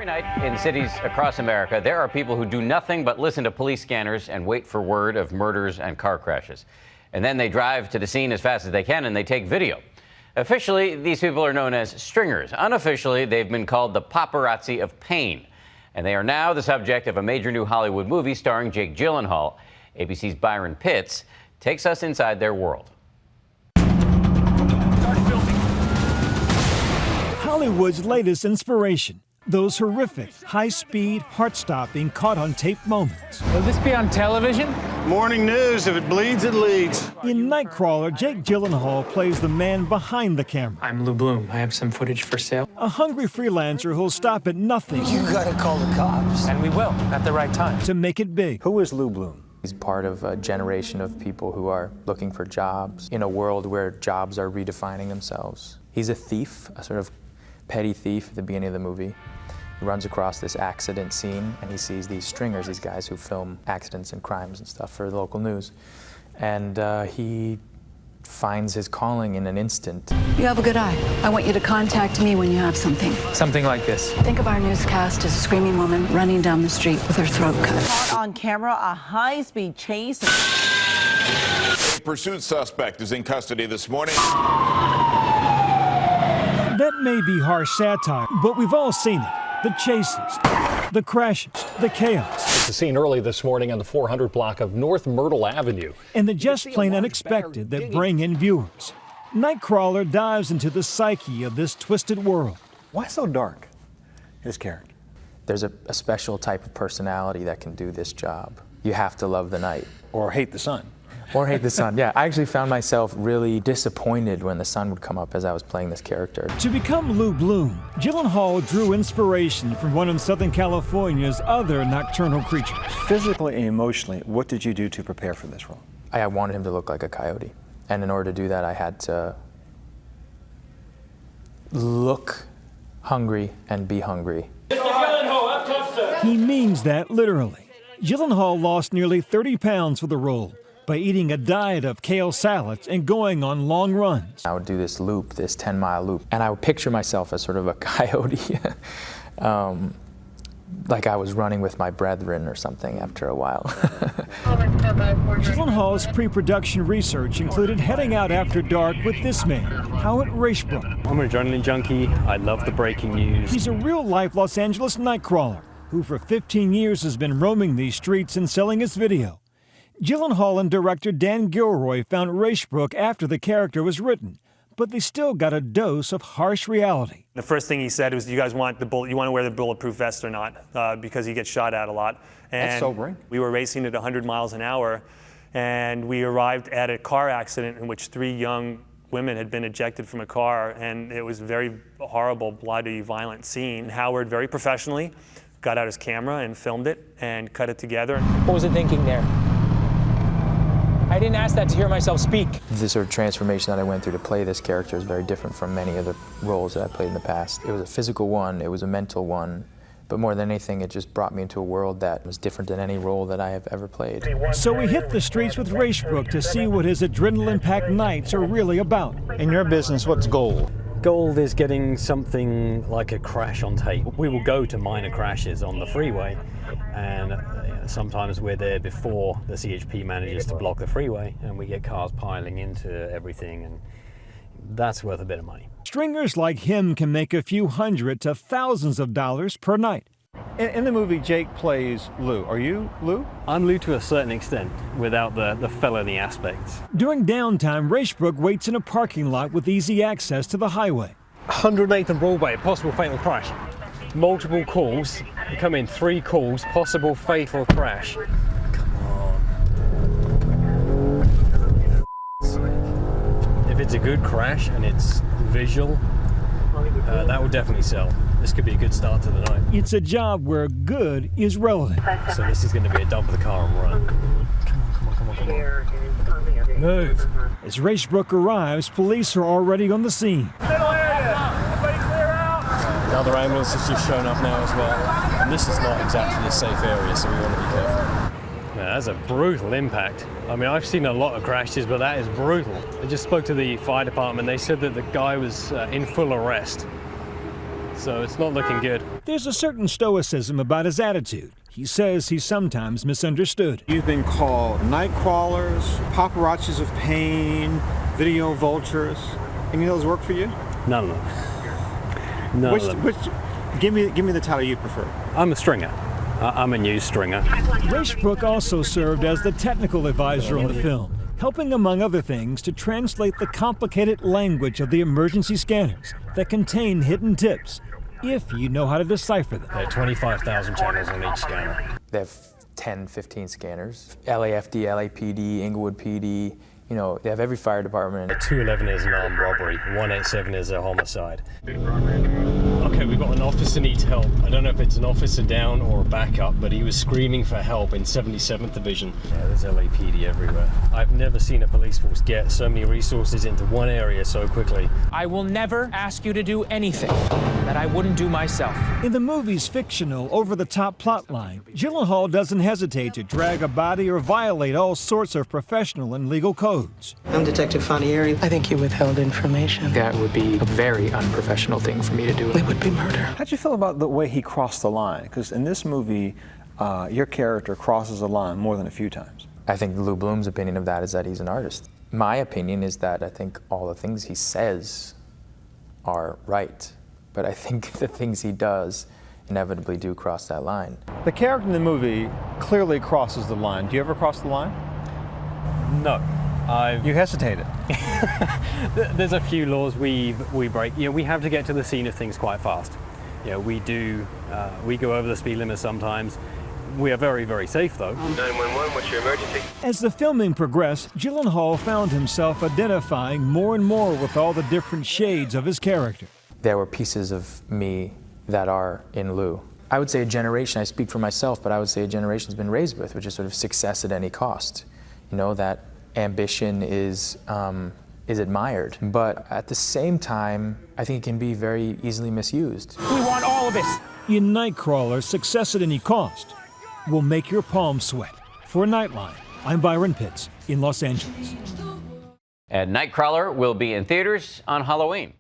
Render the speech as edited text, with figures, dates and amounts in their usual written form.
Every night in cities across America, there are people who do nothing but listen to police scanners and wait for word of murders and car crashes. And then they drive to the scene as fast as they can and they take video. Officially, these people are known as stringers. Unofficially, they've been called the paparazzi of pain. And they are now the subject of a major new Hollywood movie starring Jake Gyllenhaal. ABC's Byron Pitts takes us inside their world. Hollywood's latest inspiration. Those horrific, high-speed, heart-stopping, caught-on-tape moments. Will this be on television? Morning news. If it bleeds, it leads. In Nightcrawler, Jake Gyllenhaal plays the man behind the camera. I'm Lou Bloom. I have some footage for sale. A hungry freelancer who'll stop at nothing. You gotta call the cops. And we will, at the right time. To make it big. Who is Lou Bloom? He's part of a generation of people who are looking for jobs in a world where jobs are redefining themselves. He's a thief, a sort of petty thief at the beginning of the movie. He runs across this accident scene and he sees these stringers, these guys who film accidents and crimes and stuff for the local news. And he finds his calling in an instant. You have a good eye. I want you to contact me when you have something. Something like this. Think of our newscast as a screaming woman running down the street with her throat cut. Caught on camera, a high-speed chase. A pursuit suspect is in custody this morning. That may be harsh satire, but we've all seen it. The chases, the crashes, the chaos. It's a scene early this morning on the 400 block of North Myrtle Avenue. And the just plain unexpected that bring in viewers. Nightcrawler dives into the psyche of this twisted world. Why so dark, his character? There's a special type of personality that can do this job. You have to love the night. Or hate the sun. Or hate the sun, yeah. I actually found myself really disappointed when the sun would come up as I was playing this character. To become Lou Bloom, Gyllenhaal drew inspiration from one of Southern California's other nocturnal creatures. Physically and emotionally, what did you do to prepare for this role? I wanted him to look like a coyote. And in order to do that, I had to look hungry and be hungry. He means that literally. Gyllenhaal lost nearly 30 pounds for the role by eating a diet of kale salads and going on long runs. I would do this loop, this 10-mile loop, and I would picture myself as sort of a coyote, like I was running with my brethren or something after a while. Gyllenhaal's pre-production research included heading out after dark with this man, Howard Rayshbrook. I'm an adrenaline junkie. I love the breaking news. He's a real-life Los Angeles Nightcrawler who for 15 years has been roaming these streets and selling his video. Gyllenhaal and director Dan Gilroy found Rayshbrook after the character was written, but they still got a dose of harsh reality. The first thing he said was, "You guys want you want to wear the bulletproof vest or not?" Because he gets shot at a lot. And that's sobering. We were racing at 100 miles an hour, and we arrived at a car accident in which 3 young women had been ejected from a car, and it was a very horrible, bloody, violent scene. Howard, very professionally, got out his camera and filmed it and cut it together. What was it thinking there? I didn't ask that to hear myself speak. The sort of transformation that I went through to play this character is very different from many other roles that I played in the past. It was a physical one, it was a mental one, but more than anything, it just brought me into a world that was different than any role that I have ever played. So we hit the streets with Rayshbrook to see what his adrenaline-packed nights are really about. In your business, what's gold? Gold is getting something like a crash on tape. We will go to minor crashes on the freeway, and sometimes we're there before the CHP manages to block the freeway, and we get cars piling into everything, and that's worth a bit of money. Stringers like him can make a few hundred to thousands of dollars per night. In the movie, Jake plays Lou. Are you Lou? I'm Lou to a certain extent, without the felony aspects. During downtime, Rayshbrook waits in a parking lot with easy access to the highway. 108th and Broadway, possible fatal crash. Multiple calls, you come in 3 calls, possible fatal crash. Come on. If it's a good crash and it's visual, that will definitely sell. This could be a good start to the night. It's a job where good is relative. So this is going to be a dump the car and run. Come on. Move. As Rayshbrook arrives, police are already on the scene. Another ambulance has just shown up now as well. And this is not exactly a safe area, so we want to be careful. Yeah, that's a brutal impact. I mean, I've seen a lot of crashes, but that is brutal. I just spoke to the fire department. They said that the guy was in full arrest. so it's not looking good. There's a certain stoicism about his attitude. He says he's sometimes misunderstood. You've been called night crawlers, paparazzis of pain, video vultures. Any of those work for you? None of them. None of them. Give me the title you prefer. I'm a stringer. I'm a news stringer. Racebrook also served as the technical advisor on the film, helping, among other things, to translate the complicated language of the emergency scanners that contain hidden tips, if you know how to decipher them. There are 25,000 channels on each scanner. They have 10, 15 scanners. LAFD, LAPD, Inglewood PD, you know, they have every fire department. 211 is an armed robbery, 187 is a homicide. Okay, we've got an officer needs help. I don't know if it's an officer down or a backup, but he was screaming for help in 77th Division. Yeah, there's LAPD everywhere. I've never seen a police force get so many resources into one area so quickly. I will never ask you to do anything that I wouldn't do myself. In the movie's fictional, over-the-top plotline, Gyllenhaal doesn't hesitate to drag a body or violate all sorts of professional and legal codes. I'm Detective Fanieri. I think you withheld information. That would be a very unprofessional thing for me to do. It would be murder. How'd you feel about the way he crossed the line? Because in this movie, your character crosses the line more than a few times. I think Lou Bloom's opinion of that is that he's an artist. My opinion is that I think all the things he says are right, but I think the things he does inevitably do cross that line. The character in the movie clearly crosses the line. Do you ever cross the line? No. You hesitated. There's a few laws we break. You know, we have to get to the scene of things quite fast. You know, we go over the speed limit sometimes. We are very, very safe though. 911, what's your emergency? As the filming progressed, Gyllenhaal found himself identifying more and more with all the different shades of his character. There were pieces of me that are in Lou. I would say a generation, I speak for myself, but I would say a generation's been raised with, which is sort of success at any cost. You know, that ambition is admired, but at the same time, I think it can be very easily misused. We want all of this. In Nightcrawler, success at any cost will make your palms sweat. For Nightline, I'm Byron Pitts in Los Angeles. And Nightcrawler will be in theaters on Halloween.